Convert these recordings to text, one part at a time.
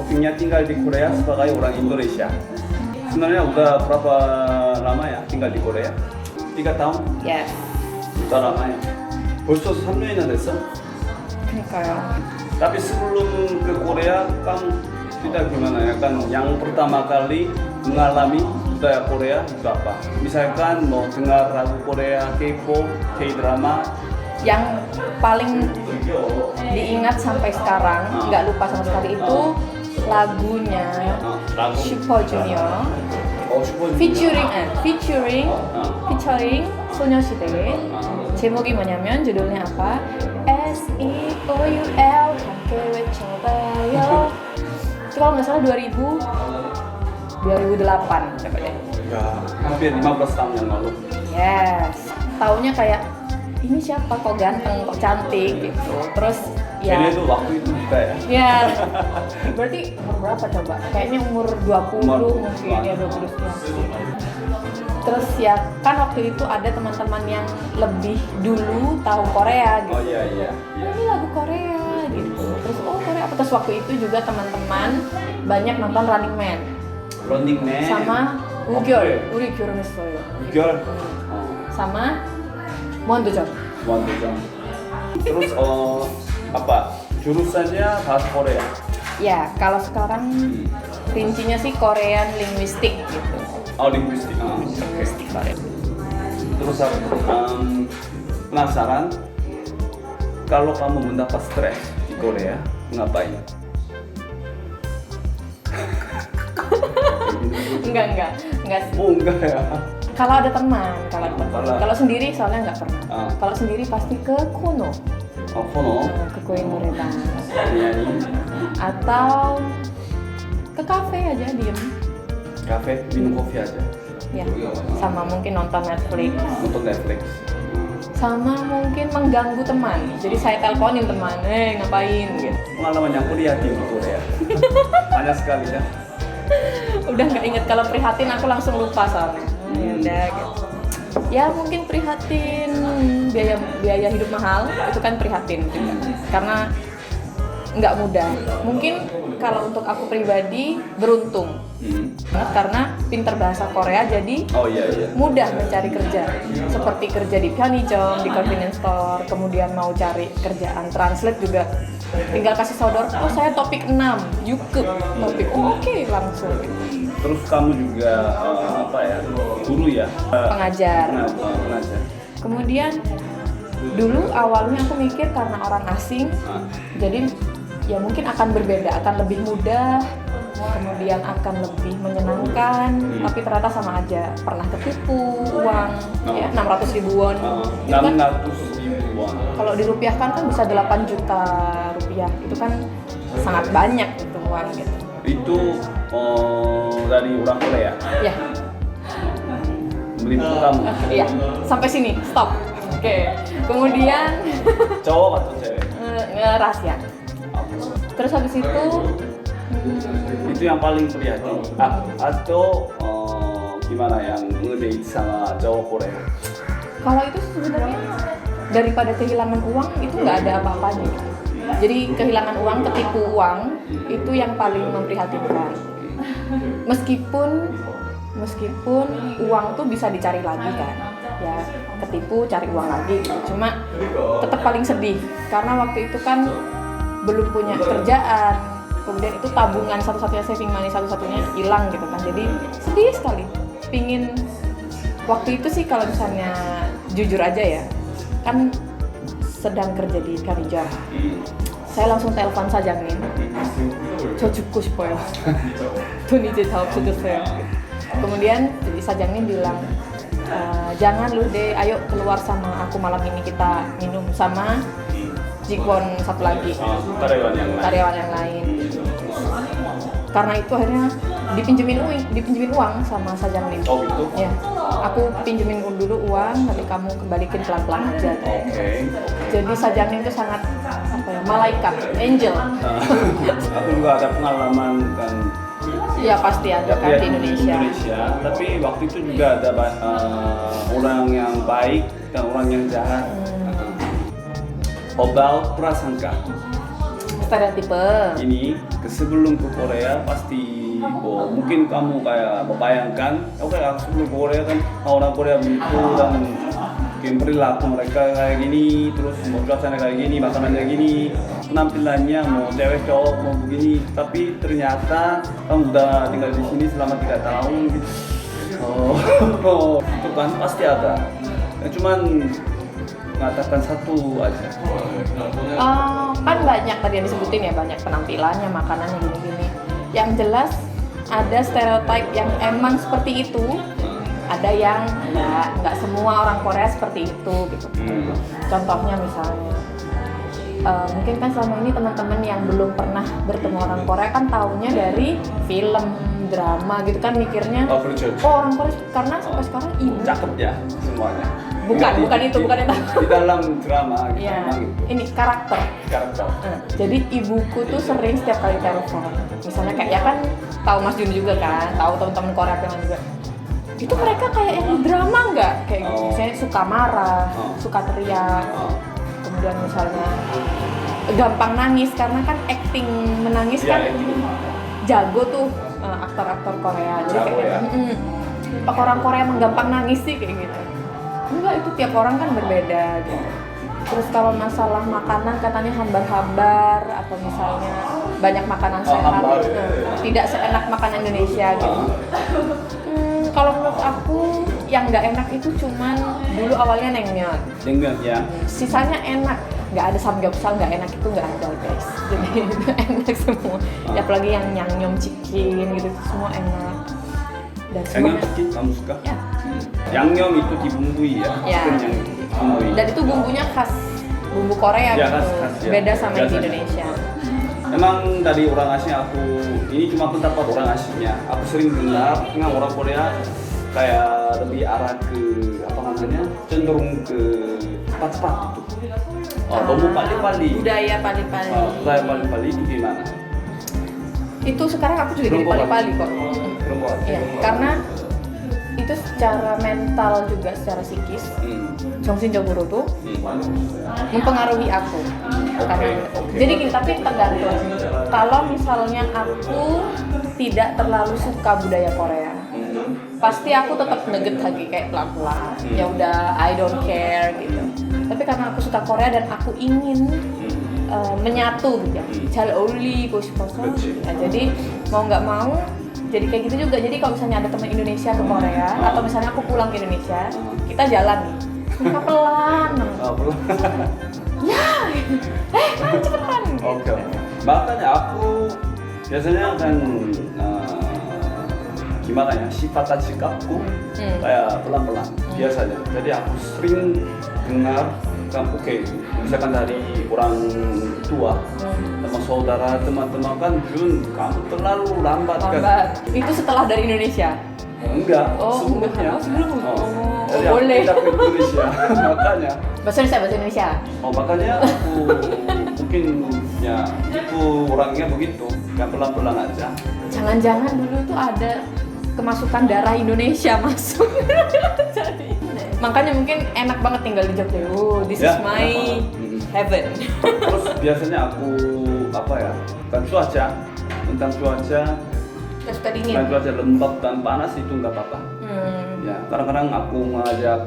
Topiknya tinggal di Korea sebagai orang Indonesia. Sebenarnya udah berapa lama ya tinggal di Korea? 3 tahun? Yes. udah lama ya. 벌써 3년이나 됐어? 그러니까요. Tapi sebelum ke Korea, kamu tidak gimana ya kan? Yang pertama kali mengalami budaya Korea itu apa? Misalkan mau dengar lagu Korea, K-pop, K-drama. Yang paling diingat sampai sekarang, nggak lupa sama sekali itu lagunya lagu Super Junior 슈퍼주니어. featuring 소녀시대. 제목이 뭐냐면 judulnya apa? SEOUL 함께 외쳐봐요. Itu kalau nggak salah 2008 coba deh. Ya, hampir 15 tahun yang lalu. Yes, taunya kayak ini siapa kok ganteng, kok cantik gitu. Terus ya. Ini tuh waktu itu juga ya. Ya. Berarti umur berapa coba? Kayaknya umur 20 mungkin ya 20 sekian. Terus ya kan waktu itu ada teman-teman yang lebih dulu tahu Korea gitu. Oh iya iya. Ini lagu Korea gitu. Terus oh Korea apa? Terus waktu itu juga teman-teman banyak nonton Running Man. Running Man. sama 우결, 우리 결혼했어요. 우결. sama 무한도전. 무한도전. Terus apa? Jurusannya bahasa Korea. Ya, kalau sekarang rincinya sih Korean linguistik gitu. Oh, linguistik. Linguistik Korea. Terus penasaran kalau kamu mendapat stres di Korea, ngapain? Enggak sih. Oh, enggak ya. Kalau ada teman, kalau sendiri soalnya nggak pernah. Kalau sendiri pasti ke Kono. Oh, Kono. Ke Koin Noreban. Nyanyi. Atau ke kafe aja diem. Kafe, minum kopi aja. Ya. Sama mungkin nonton Netflix. Nonton Netflix. Sama mungkin mengganggu teman. Jadi saya teleponin teman, ngapain gitu. Pengalaman yang kuliah di Korea. Banyak sekali ya. Udah nggak inget, kalau prihatin aku langsung lupa soalnya. Ya udah gitu. Ya mungkin prihatin biaya hidup mahal itu kan prihatin juga. Karena nggak mudah. Mungkin kalau untuk aku pribadi beruntung. Karena pinter bahasa Korea jadi mudah mencari kerja. Seperti kerja di Pyeongjong, di convenience store, kemudian mau cari kerjaan translate juga tinggal kasih sodor, oh saya topik 6, Yuke topik, oke, langsung. Terus kamu juga guru ya? Pengajar. Pengajar. Kemudian dulu awalnya aku mikir karena orang asing, jadi ya mungkin akan berbeda, akan lebih mudah, kemudian akan lebih menyenangkan, tapi ternyata sama aja. Pernah ketipu uang, ya 600.000 won. 600.000 won. Kalau dirupiahkan kan bisa 8 juta rupiah, itu kan sangat banyak itu uang gitu. Itu dari orang Korea? Ya. Menipu kamu? Iya, sampai sini, stop. Oke. Kemudian cowok atau cewek? Rahasia. Terus habis itu yang paling prihatin. Atau gimana yang ngedate sama cowok Korea? Kalau itu sebenarnya daripada kehilangan uang itu nggak ada apa-apanya. Jadi kehilangan uang, ketipu uang itu yang paling memprihatinkan. Meskipun uang tuh bisa dicari lagi kan, ya ketipu cari uang lagi. Cuma tetap paling sedih karena waktu itu kan belum punya kerjaan. Kemudian itu tabungan satu-satunya, saving money satu-satunya hilang gitu kan. Jadi sedih sekali. Pingin waktu itu sih kalau misalnya jujur aja ya, kan sedang kerja di Karijang. Saya langsung telepon Sajangmin. 저 죽고 싶어요. 돈 이제 다 없어졌어요. Kemudian Sajangmin bilang, jangan lu deh, ayo keluar sama aku malam ini, kita minum sama Jikwon satu lagi, karyawan yang lain. Karena itu akhirnya dipinjemin uang sama Sajangmin. Oh gitu? Ya, aku pinjemin dulu uang, nanti kamu kembalikan pelan-pelan aja. Oke. Jadi Sajangmin itu sangat malaikat, angel. Aku juga ada pengalaman kan. Ya pasti ada kan di Indonesia. Tapi waktu itu juga ada orang yang baik dan orang yang jahat. About prasangka. stereotipe. Ini sebelum ke Korea pasti mungkin kamu kayak membayangkan, oke aku sebelum ke Korea kan orang Korea begitu dan mungkin perilaku mereka kayak gini, terus mau cuacanya kayak gini, makanannya gini, penampilannya mau cewek cowok mau begini, tapi ternyata kamu udah tinggal di sini selama 3 tahun gitu. Itu kan pasti ada. Cuman mengatakan satu aja. Kan banyak tadi yang disebutin ya, banyak penampilannya, makanannya gini-gini. Yang jelas ada stereotip yang emang seperti itu, ada yang nggak semua orang Korea seperti itu gitu. Contohnya misalnya, mungkin kan selama ini teman-teman yang belum pernah bertemu orang Korea kan taunya dari film, drama gitu kan, mikirnya orang Korea, karena sampai sekarang ibu cakep ya semuanya. Bukan itu. Di dalam drama gitu. Ya, Gitu. ini karakter. Jadi ibuku tuh sering setiap kali telepon, misalnya kayak ya kan tahu Mas Jun juga kan, tahu teman-teman Korea yang juga. Itu mereka kayak yang di drama nggak? Kayak misalnya suka marah, suka teriak, kemudian misalnya gampang nangis karena kan acting menangis kan jago tuh aktor-aktor Korea. Jadi kayak orang Korea emang gampang nangis sih kayak gitu. Enggak, itu tiap orang kan berbeda gitu. Terus kalau masalah makanan katanya hambar-hambar atau misalnya banyak makanan sehat, tidak seenak makanan Indonesia gitu. Kalau menurut aku yang nggak enak itu cuman dulu awalnya naengmyeon. Naengmyeon ya. Sisanya enak, nggak ada samgyeopsal, nggak enak itu nggak ada guys. Jadi itu enak semua. Ya, apalagi yang nyangnyom chicken gitu semua enak. Dan Nyangnyom chicken kamu suka? Ya. Nyangnyom itu dibumbui ya. Chicken yang dibumbui. Dan itu bumbunya khas bumbu Korea ya, gitu. khas, ya. Beda sama yang di Biasanya. Indonesia. Memang dari orang asing ini cuma pendapat orang asingnya. Aku sering dengar orang Korea kayak lebih arah ke cenderung ke cepat-cepat gitu. Bumbu pali-pali. Budaya pali-pali. Budaya pali-pali itu gimana? Itu sekarang aku juga jadi pali-pali kok. Iya, karena itu secara mental juga secara psikis. 정신적으로 tuh mempengaruhi aku. Jadi gini, tapi tergantung. Kalau misalnya aku tidak terlalu suka budaya Korea, pasti aku tetap nugget lagi kayak pelan-pelan. Ya udah, I don't care gitu. Tapi karena aku suka Korea dan aku ingin menyatu gitu ya, 잘 어울리고 싶어서. Ya, jadi mau nggak mau jadi kayak gitu juga. Jadi kalau misalnya ada teman Indonesia ke Korea atau misalnya aku pulang ke Indonesia, kita jalan nih, mereka pelan. Ya, ayo cepetan. Oke. Makanya aku biasanya kan gimana ya, sifat sikapku kayak pelan-pelan biasanya. Jadi aku sering dengar kan, misalkan dari orang tua, sama saudara, teman-teman kan, Jun, kamu terlalu lambat kan? Itu setelah dari Indonesia? Enggak, sebelumnya. Jadi aku boleh. pindah ke Indonesia, makanya. Bahasa Indonesia? Makanya aku mungkin ya itu orangnya begitu, kan pelan-pelan aja. Jangan-jangan dulu tuh ada kemasukan darah Indonesia masuk. Jadi, makanya mungkin enak banget tinggal di Jogja. This is my heaven. Terus biasanya aku kan tentang cuaca dingin. Kan cuaca lembab dan panas itu nggak apa-apa. Ya, kadang-kadang aku ngajak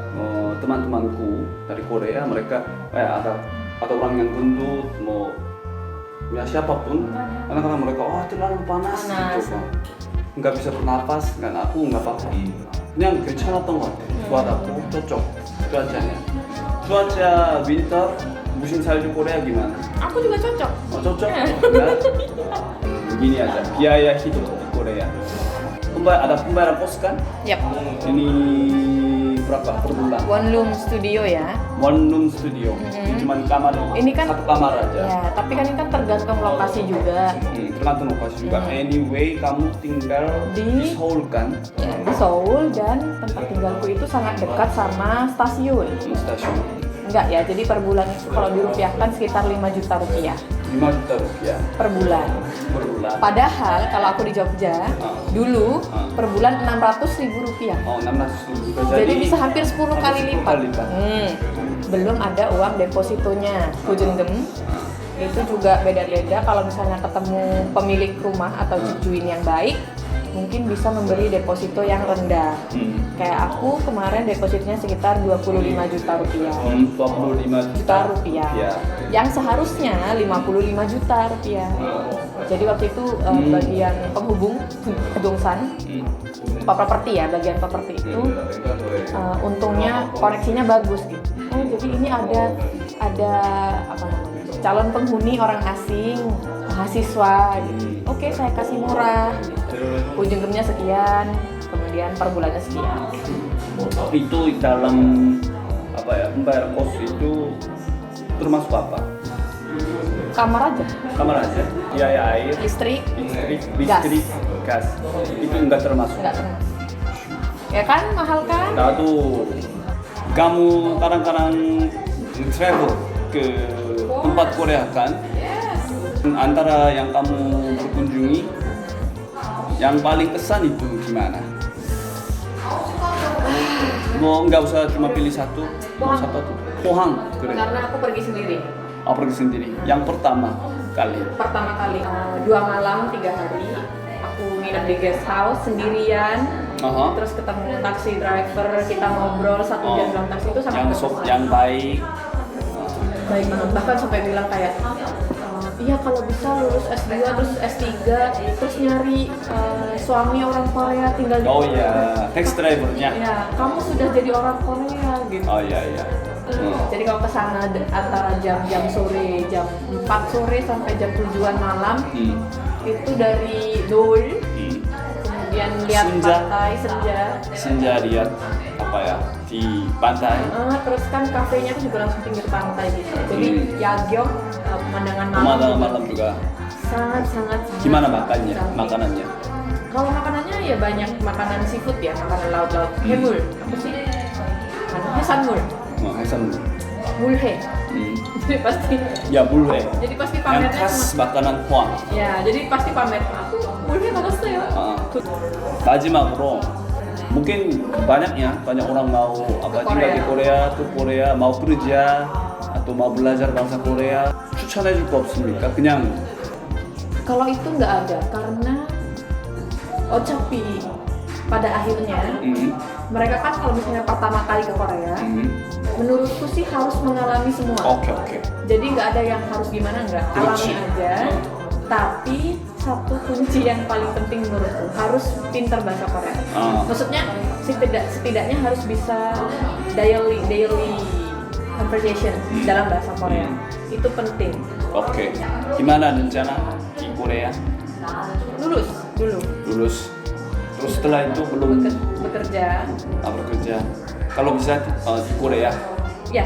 teman-temanku dari Korea, mereka ada orang yang gendut, ya siapapun, kadang-kadang mereka terlalu panas. Gitu, nggak bisa bernapas, kan aku nggak apa-apa. 그냥 괜찮았던 것 같아. 좋아하고 cocok cuacanya. Cuaca winter musim salju Korea gimana? Aku juga cocok. Cocok? Nah, begini aja, biaya hidup di Korea. Ada pembayaran kos kan? Yap. Ini berapa per bulan? One room studio ya. One room studio. Cuma kamar. Ini kan satu kamar aja. Ya, tapi kan ini kan tergantung lokasi juga. Tergantung lokasi juga. Anyway, kamu tinggal di Seoul kan? Ya, di Seoul, dan tempat tinggalku itu sangat dekat sama stasiun. Stasiun. Enggak ya, jadi per bulan itu kalau dirupiahkan sekitar 5 juta rupiah. 5 juta rupiah per bulan. Padahal kalau aku di Jogja dulu per bulan 600.000 rupiah. 600.000. Jadi bisa hampir 10 kali lipat. Belum ada uang depositonya, kujenggem. itu juga beda-beda. Kalau misalnya ketemu pemilik rumah atau cucuin yang baik, mungkin bisa memberi deposito yang rendah. Kayak aku kemarin depositnya sekitar 25 juta rupiah. 25 Juta rupiah. Ya. Yang seharusnya 55 juta rupiah. Jadi waktu itu bagian penghubung kedongsan, properti ya, bagian properti itu untungnya koneksinya bagus gitu. Oh jadi ini ada apa namanya, calon penghuni orang asing, mahasiswa gitu. Oke, saya kasih murah gitu. Ujungnya sekian, kemudian per bulannya sekian. Itu dalam apa ya, membayar kos itu termasuk apa? Kamar aja, Kamar aja, biaya air, listrik, gas. Itu enggak termasuk. nggak termasuk. Ya kan, mahal kan? Nah tuh, kamu kadang-kadang travel ke tempat Korea kan? Antara yang kamu berkunjungi, yang paling kesan itu gimana? Mau nggak usah cuma pilih satu, mau satu tuh. Pohang, keren. Karena aku pergi sendiri. Oh, pergi sendiri. Yang pertama kali. Pertama kali 2 malam 3 hari aku nginep di guest house sendirian. Terus ketemu taksi driver, kita ngobrol 1 jam dalam taksi itu sangat berkesan. Yang baik. Baik banget, bahkan sampai bilang kayak iya kalau bisa lulus S2 terus S3 terus nyari suami orang Korea tinggal di Oh iya, taxi drivernya. Ya, kamu sudah jadi orang Korea gitu. Oh iya. Jadi kalau kesana antara jam sore, jam 4 sore sampai jam 7-an malam itu dari Seoul, kemudian lihat pantai senja lihat apa ya di pantai. Terus kan kafenya kan juga langsung pinggir pantai gitu. Jadi Yagyong pemandangan Malam juga. Sangat. Gimana makanannya? Kalau makanannya ya banyak makanan seafood ya, makanan laut-laut. Hemul, apa sih? Hesanmul. Hesan. Mulhe. Jadi pasti. Ya bulhe. Jadi pasti Yang pamernya khas makanan Hwang. Ya, jadi pasti pamer. Aku mulhe 먹었어요. 마지막으로 mungkin banyak orang mau tinggal di Korea, ke Korea, mau kerja atau mau belajar bahasa Korea, 추천해줄 거 없습니까? 그냥 kalau itu nggak ada karena Ochapi pada akhirnya mereka kan kalau misalnya pertama kali ke Korea, menurutku sih harus mengalami semua. Oke. Jadi nggak ada yang harus gimana, nggak, alami aja. Tapi satu kunci yang paling penting menurutku harus pintar bahasa Korea. Maksudnya setidaknya harus bisa daily conversation dalam bahasa Korea. Itu penting. Oke. Gimana rencana di Korea? Lulus dulu. Terus setelah itu belum bekerja. bekerja. Kalau bisa di Korea. Ya.